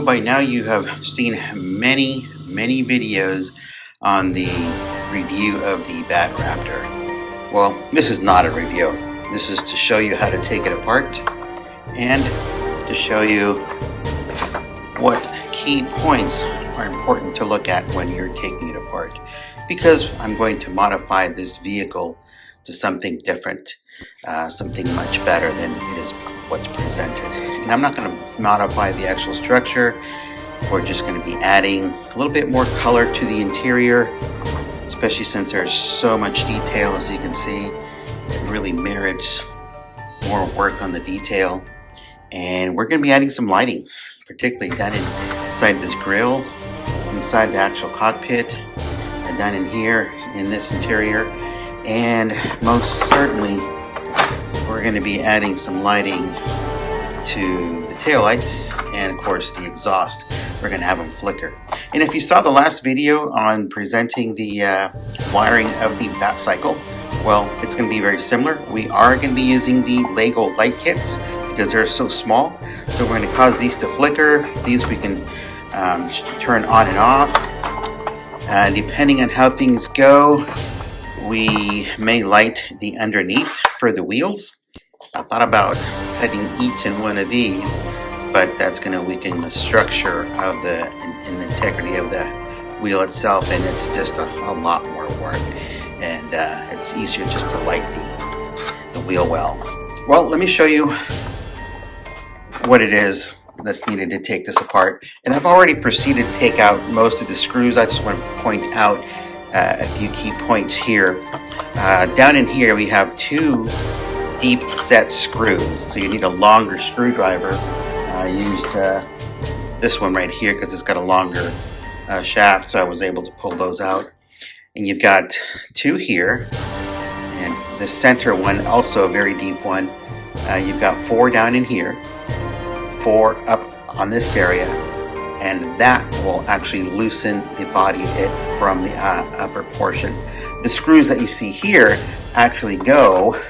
by now you have seen many videos on the review of the Bat-Raptor. Well, this is not a review. This is to show you how to take it apart and to show you what key points are important to look at when you're taking it apart, because I'm going to modify this vehicle to something different, something much better than it is what's presented. And I'm not going to modify the actual structure. We're just going to be adding a little bit more color to the interior, especially since there's so much detail. As you can see, it really merits more work on the detail. And we're going to be adding some lighting, particularly down inside this grille, inside the actual cockpit, and down in here in this interior. And most certainly we're going to be adding some lighting to the taillights and of course the exhaust. We're going to have them flicker. And if you saw the last video on presenting the wiring of the Bat-Cycle, well, it's going to be very similar. We are going to be using the Lego light kits because they're so small. So we're going to cause these to flicker. These we can turn on and off. Depending on how things go, we may light the underneath for the wheels. I thought about cutting each in one of these, but that's going to weaken the structure of the and the integrity of the wheel itself, and it's just a lot more work. And it's easier just to light the wheel well. Well, let me show you what it is that's needed to take this apart. And I've already proceeded to take out most of the screws. I just want to point out a few key points here. Down in here we have two deep set screws, so you need a longer screwdriver. I used this one right here because it's got a longer shaft, so I was able to pull those out. And you've got two here, and the center one, also a very deep one. You've got four down in here, four up on this area, and that will actually loosen the body from the upper portion. The screws that you see here actually go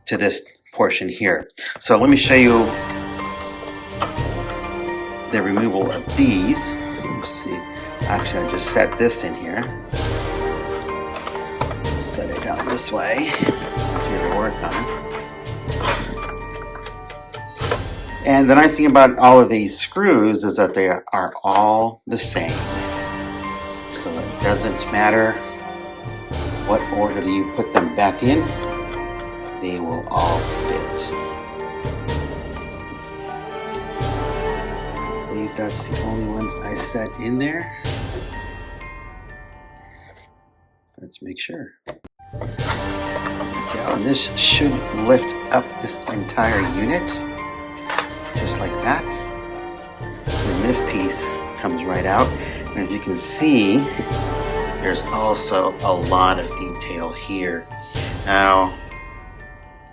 to this portion here. So let me show you the removal of these. Let's see. Actually, I just set this in here. Set it down this way. Easier to work on. And the nice thing about all of these screws is that they are all the same. So it doesn't matter what order you put them back in, they will all fit. I believe that's the only ones I set in there. Let's make sure. There we go. And this should lift up this entire unit, just like that. And this piece comes right out. And as you can see, there's also a lot of detail here. Now,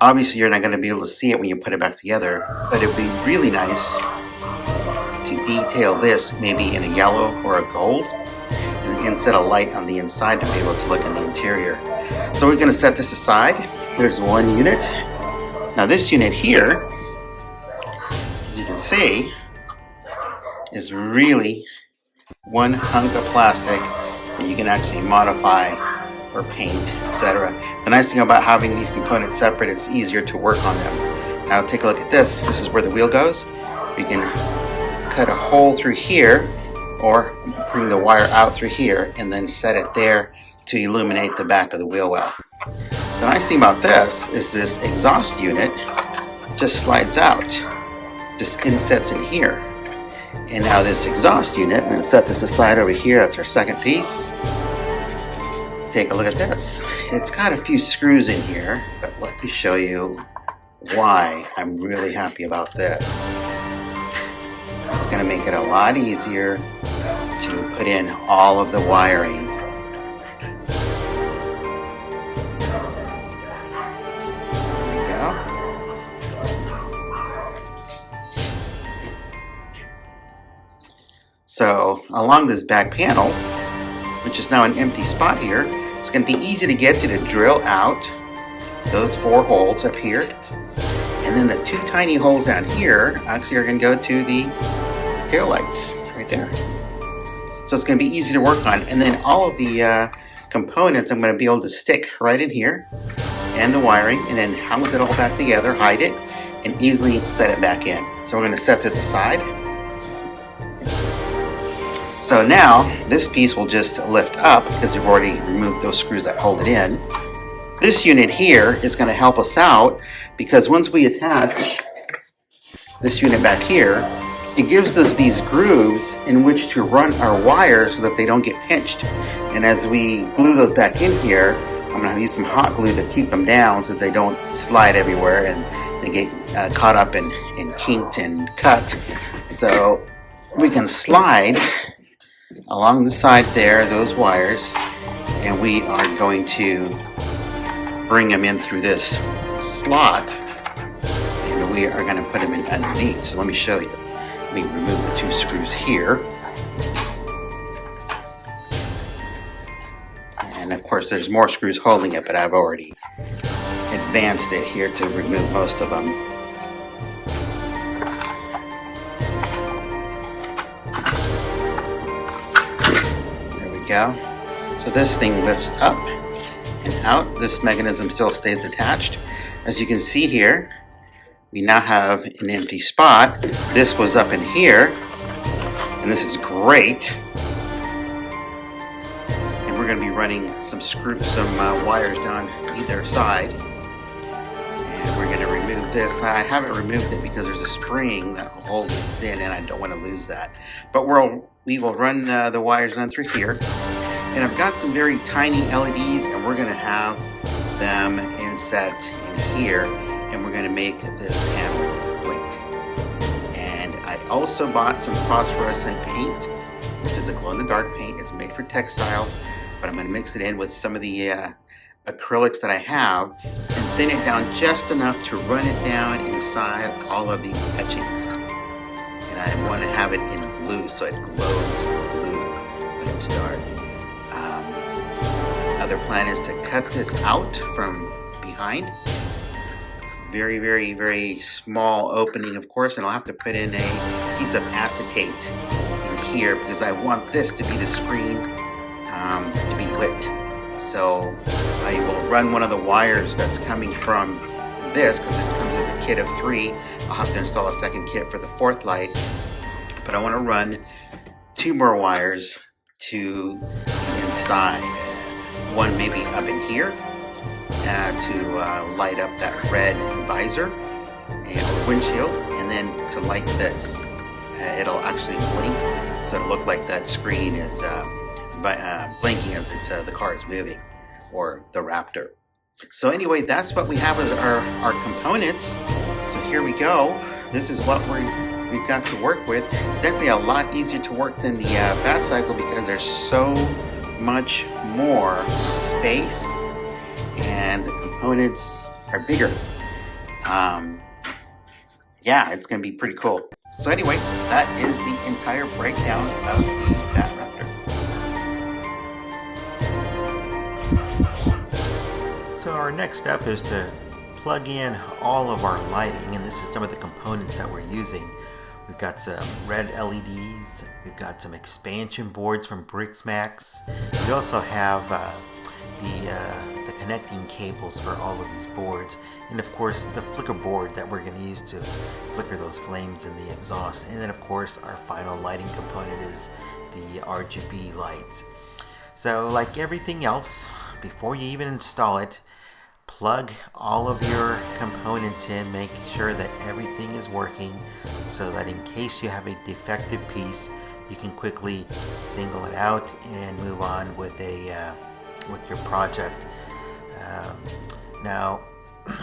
obviously you're not going to be able to see it when you put it back together, but it'd be really nice to detail this maybe in a yellow or a gold, and set a light on the inside to be able to look in the interior. So we're going to set this aside. There's one unit. Now this unit here, as you can see, is really one hunk of plastic that you can actually modify or paint, etc. The nice thing about having these components separate, it's easier to work on them. Now take a look at this. This is where the wheel goes. You can cut a hole through here or bring the wire out through here and then set it there to illuminate the back of the wheel well. The nice thing about this is this exhaust unit just slides out, just insets in here. And now this exhaust unit, I'm going to set this aside over here. That's our second piece. Take a look at this. It's got a few screws in here, but let me show you why I'm really happy about this. It's going to make it a lot easier to put in all of the wiring. There we go. So along this back panel, which is now an empty spot here, it's going to be easy to get to drill out those four holes up here. And then the two tiny holes down here actually are going to go to the taillights right there. So it's going to be easy to work on. And then all of the components I'm going to be able to stick right in here, and the wiring, and then house it all back together, hide it, and easily set it back in. So we're going to set this aside. So now this piece will just lift up because we've already removed those screws that hold it in. This unit here is going to help us out because once we attach this unit back here, it gives us these grooves in which to run our wires so that they don't get pinched. And as we glue those back in here, I'm going to use some hot glue to keep them down so they don't slide everywhere and they get caught up and kinked and cut. So we can slide along the side there, those wires, and we are going to bring them in through this slot, and we are going to put them in underneath. So let me show you. Let me remove the two screws here. And of course there's more screws holding it, but I've already advanced it here to remove most of them. There we go. So this thing lifts up and out. This mechanism still stays attached. As you can see here, we now have an empty spot. This was up in here, and this is great. And we're going to be running some wires down either side. And we're going to remove this. I haven't removed it because there's a spring that will hold this in, and I don't want to lose that. But we will run the wires down through here. And I've got some very tiny LEDs, and we're going to have them inset in here, and we're going to make this panel blink. And I also bought some phosphorescent paint, which is a glow-in-the-dark paint. It's made for textiles, but I'm going to mix it in with some of the acrylics that I have and thin it down just enough to run it down inside all of these etchings. And I want to have it in blue, so it glows blue when it's dark. Other plan is to cut this out from behind. Very, very, very small opening, of course, and I'll have to put in a piece of acetate in here because I want this to be the screen to be lit. So I will run one of the wires that's coming from this, because this comes as a kit of 3. I'll have to install a second kit for the 4th light, but I want to run 2 more wires to the inside. One maybe up in here to light up that red visor and windshield, and then to light this. It'll actually blink, so it'll look like that screen is blinking as the car is moving, or the Raptor. So anyway, that's what we have as our components. So here we go. This is what we've got to work with. It's definitely a lot easier to work than the Bat-Cycle because there's so much more space and the components are bigger. Yeah, it's going to be pretty cool. So anyway, that is the entire breakdown of the Bat-Raptor. So our next step is to plug in all of our lighting, and this is some of the components that we're using. We've got some red LEDs, we've got some expansion boards from Brixmax. We also have the connecting cables for all of these boards, and of course the flicker board that we're going to use to flicker those flames in the exhaust. And then of course our final lighting component is the RGB lights. So like everything else, before you even install it, plug all of your components in, make sure that everything is working so that in case you have a defective piece, you can quickly single it out and move on with your project. Now,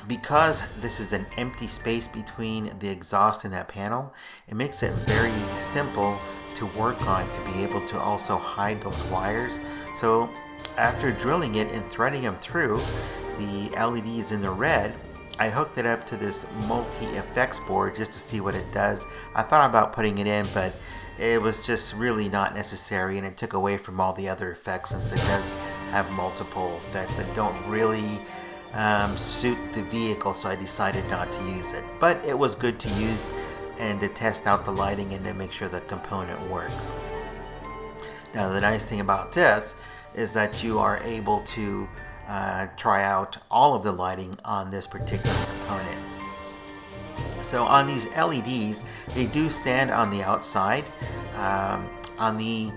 because this is an empty space between the exhaust and that panel, it makes it very simple to work on, to be able to also hide those wires. So after drilling it and threading them through, the LEDs in the red, I hooked it up to this multi-effects board just to see what it does. I thought about putting it in, but it was just really not necessary, and it took away from all the other effects, since it does have multiple effects that don't really suit the vehicle, so I decided not to use it. But it was good to use, and to test out the lighting and to make sure the component works. Now the nice thing about this is that you are able to try out all of the lighting on this particular component. So on these LEDs, they do stand on the outside. On the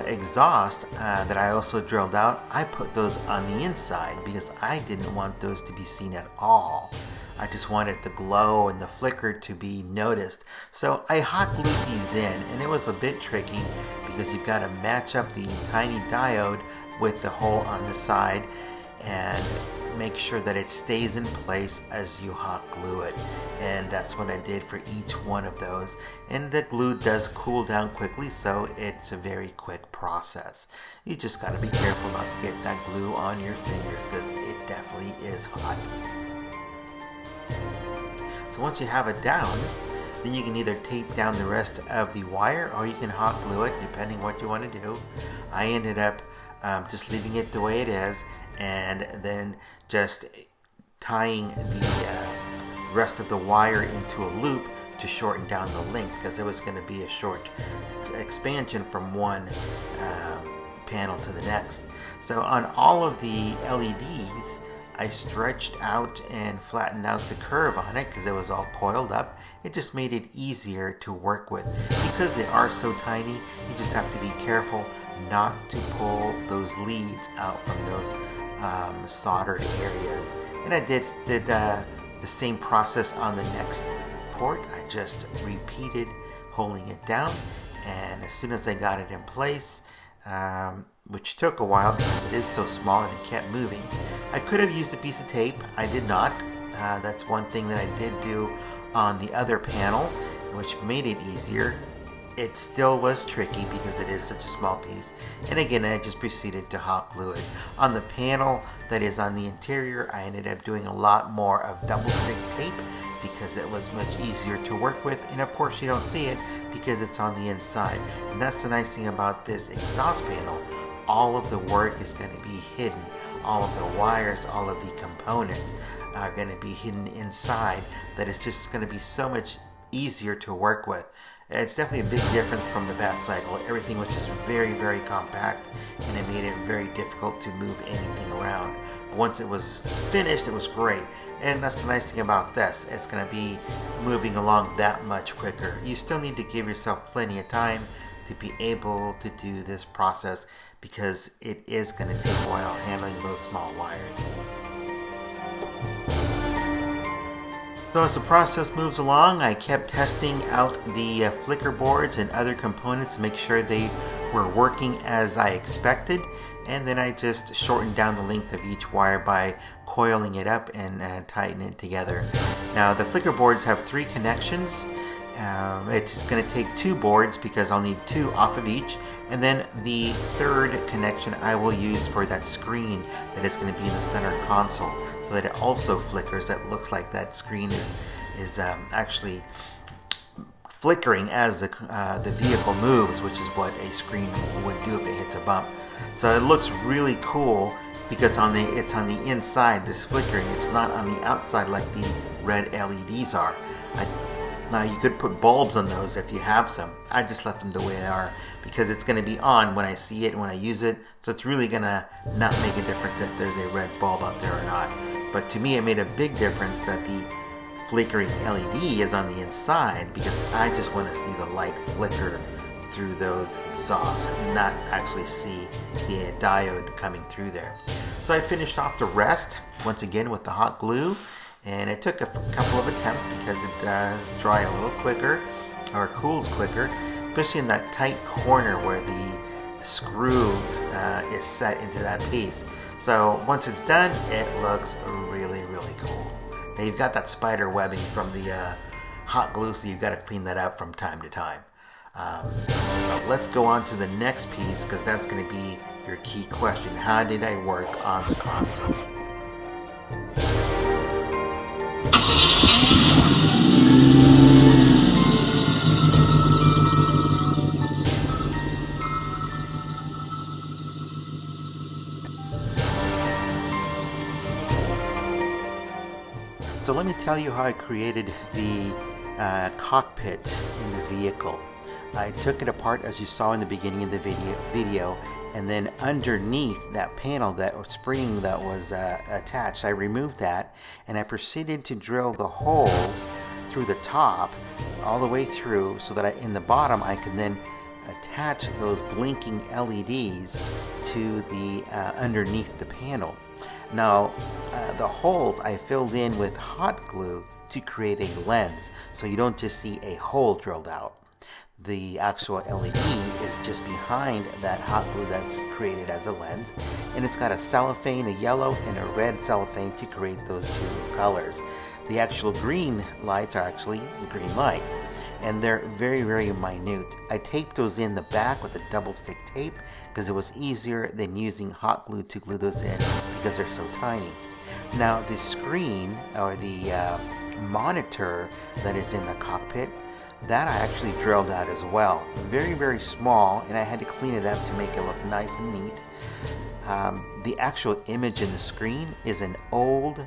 exhaust that I also drilled out, I put those on the inside because I didn't want those to be seen at all. I just wanted the glow and the flicker to be noticed. So I hot glued these in, and it was a bit tricky because you've got to match up the tiny diode with the hole on the side and make sure that it stays in place as you hot glue it. And that's what I did for each one of those. And the glue does cool down quickly, so it's a very quick process. You just got to be careful not to get that glue on your fingers because it definitely is hot. So once you have it down, then you can either tape down the rest of the wire or you can hot glue it depending what you want to do. I ended up just leaving it the way it is and then just tying the rest of the wire into a loop to shorten down the length because it was going to be a short expansion from one panel to the next. So on all of the LEDs, I stretched out and flattened out the curve on it because it was all coiled up. It just made it easier to work with. Because they are so tiny, you just have to be careful not to pull those leads out from those soldered areas. And I did the same process on the next port. I just repeated holding it down, and as soon as I got it in place, which took a while because it is so small and it kept moving, I could have used a piece of tape. I did not. That's one thing that I did do on the other panel, which made it easier. It still was tricky because it is such a small piece, and again I just proceeded to hot glue it. On the panel that is on the interior, I ended up doing a lot more of double stick tape because it was much easier to work with, and of course you don't see it because it's on the inside. And that's the nice thing about this exhaust panel. All of the work is going to be hidden. All of the wires, all of the components are going to be hidden inside, that it's just going to be so much easier to work with. It's definitely a big difference from the Bat-Cycle. Everything was just very, very compact, and it made it very difficult to move anything around. But once it was finished, it was great. And that's the nice thing about this. It's going to be moving along that much quicker. You still need to give yourself plenty of time to be able to do this process because it is going to take a while handling those small wires. So as the process moves along, I kept testing out the flicker boards and other components to make sure they were working as I expected, and then I just shortened down the length of each wire by coiling it up and tightening it together. Now the flicker boards have 3 connections. It's going to take 2 boards because I'll need 2 off of each, and then the 3rd connection I will use for that screen that is going to be in the center console, so that it also flickers. It looks like that screen is actually flickering as the vehicle moves, which is what a screen would do if it hits a bump. So it looks really cool because it's on the inside, this flickering. It's not on the outside like the red LEDs are. Now you could put bulbs on those if you have some. I just left them the way they are because it's going to be on when I see it and when I use it. So it's really going to not make a difference if there's a red bulb out there or not. But to me it made a big difference that the flickering LED is on the inside because I just want to see the light flicker through those exhausts and not actually see the diode coming through there. So I finished off the rest once again with the hot glue. And it took a couple of attempts because it does dry a little quicker or cools quicker, especially in that tight corner where the screw is set into that piece. So once it's done, it looks really, really cool. Now you've got that spider webbing from the hot glue, so you've got to clean that up from time to time. But let's go on to the next piece because that's going to be your key question. How did I work on the console? So let me tell you how I created the cockpit in the vehicle. I took it apart as you saw in the beginning of the video, and then underneath that panel, that spring that was attached, I removed that, and I proceeded to drill the holes through the top all the way through, so that in the bottom I could then attach those blinking LEDs to the underneath the panel. Now, the holes I filled in with hot glue to create a lens, so you don't just see a hole drilled out. The actual LED is just behind that hot glue that's created as a lens, and it's got a cellophane, a yellow and a red cellophane to create those two colors. The actual green lights are actually green lights, and they're very, very minute. I taped those in the back with a double stick tape because it was easier than using hot glue to glue those in because they're so tiny. Now the screen, or the monitor that is in the cockpit, that I actually drilled out as well. Very, very small, and I had to clean it up to make it look nice and neat. The actual image in the screen is an old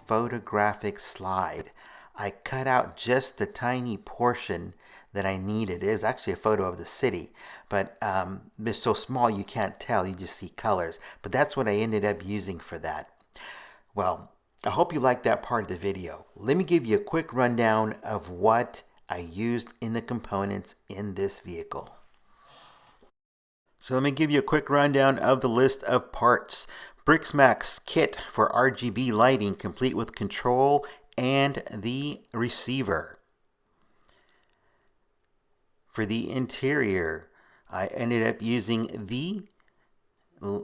photographic slide. I cut out just the tiny portion that I needed. It is actually a photo of the city, but it's so small you can't tell, you just see colors. But that's what I ended up using for that. Well, I hope you liked that part of the video. Let me give you a quick rundown of what I used in the components in this vehicle. So let me give you a quick rundown of the list of parts. BricsMax kit for RGB lighting, complete with control and the receiver. For the interior, I ended up using the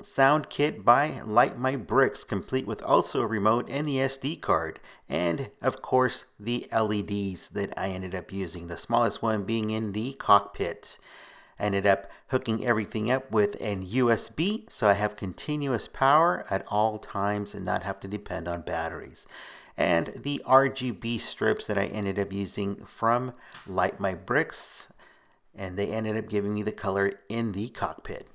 sound kit by Light My Bricks, complete with also a remote and the SD card, and of course the LEDs that I ended up using, the smallest one being in the cockpit. I ended up hooking everything up with an USB, so I have continuous power at all times and not have to depend on batteries. And the RGB strips that I ended up using from Light My Bricks, and they ended up giving me the color in the cockpit.